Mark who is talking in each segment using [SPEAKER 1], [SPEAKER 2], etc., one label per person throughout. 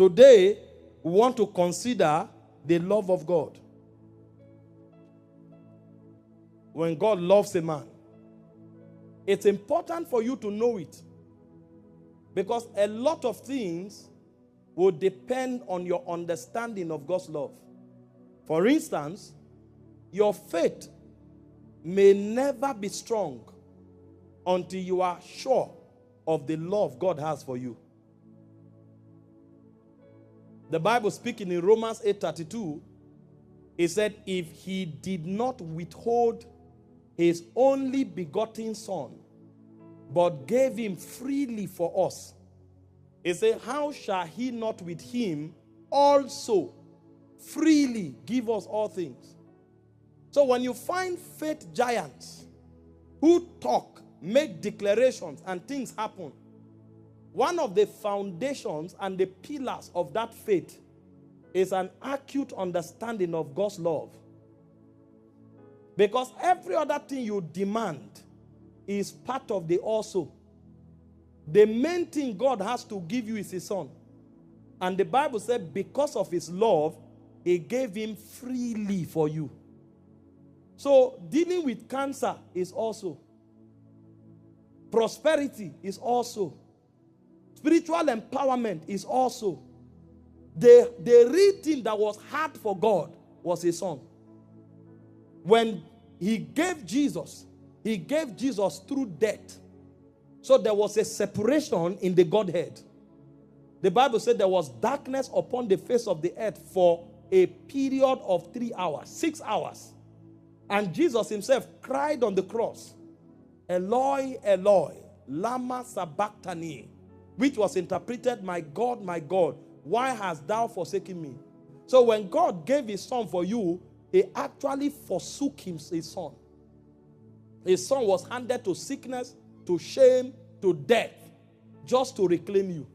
[SPEAKER 1] Today, we want to consider the love of God. When God loves a man, it's important for you to know it. Because a lot of things will depend on your understanding of God's love. For instance, your faith may never be strong until you are sure of the love God has for you. The Bible speaking in Romans 8:32, it said, if he did not withhold his only begotten son, but gave him freely for us, it said, how shall he not with him also freely give us all things? So when you find faith giants who talk, make declarations, and things happen, one of the foundations and the pillars of that faith is an acute understanding of God's love. Because every other thing you demand is part of the also. The main thing God has to give you is his son. And the Bible said because of his love, he gave him freely for you. So dealing with cancer is also. Prosperity is also. Spiritual empowerment is also. The real thing that was hard for God was his son. When he gave Jesus through death. So there was a separation in the Godhead. The Bible said there was darkness upon the face of the earth for a period of 3 hours, 6 hours. And Jesus himself cried on the cross, Eloi, Eloi, lama sabachthani, which was interpreted, my God, why hast thou forsaken me? So when God gave his son for you, he actually forsook his son. His son was handed to sickness, to shame, to death, just to reclaim you.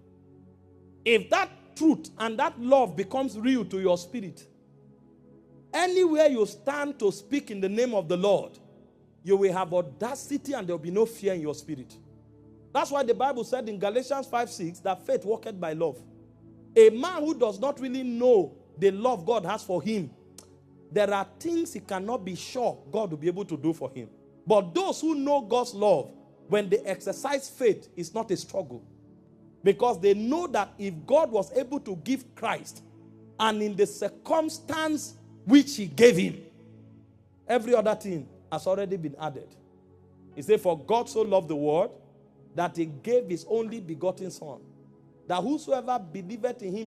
[SPEAKER 1] If that truth and that love becomes real to your spirit, anywhere you stand to speak in the name of the Lord, you will have audacity and there will be no fear in your spirit. That's why the Bible said in Galatians 5:6 that faith worketh by love. A man who does not really know the love God has for him, there are things he cannot be sure God will be able to do for him. But those who know God's love, when they exercise faith, it's not a struggle. Because they know that if God was able to give Christ, and in the circumstance which he gave him, every other thing has already been added. He said, for God so loved the world that he gave his only begotten son, that whosoever believeth in him